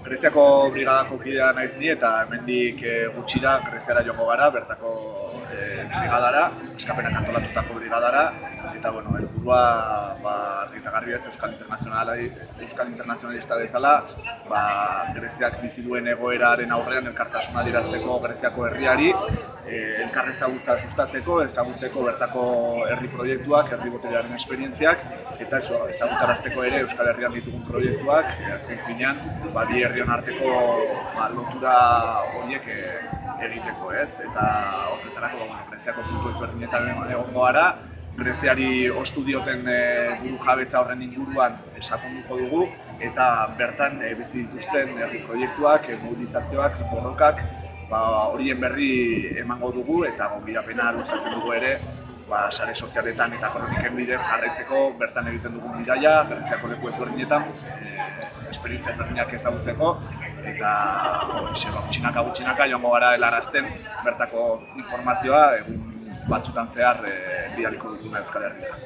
Greziako brigadako kidea naiz ni eta hemendik gutxira Greziara joango gara, bertako brigadara, eskapenak antolatutako brigadara, eta helburua argi eta garbi ez Euskal Internazionalista bezala, Greziak bizi duen egoeraren aurrean elkartasuna adierazteko Greziako herriari, elkar ezagutza sustatzeko, ezagutzeko bertako herri proiektuak, herri boterearen esperientziak, eta ezagutarazteko ere Euskal Herrian ditugun proiektuak, azken finean, bi herrion arteko lotura horiek egiteko, ez? Eta horretarako Greziako puntu ezberdinetan egongo gara, Greziari ostu dioten burujabetza horren inguruan sakonduko dugu, eta bertan bizi dituzten herri proiektuak, mobilizazioak, borrokak, horien berri emango dugu eta gonbidapena luzatzen dugu ere sare sozialetan eta kroniken bidez jarraitzeko bertan egiten dugun bidaia, Greziako leku ezberdinetan, esperientzia ezberdinak ezagutzeko, eta gutxinaka joango gara helarazten bertako informazioa egun batzutan zehar bidaliko duguna Euskal Herrian.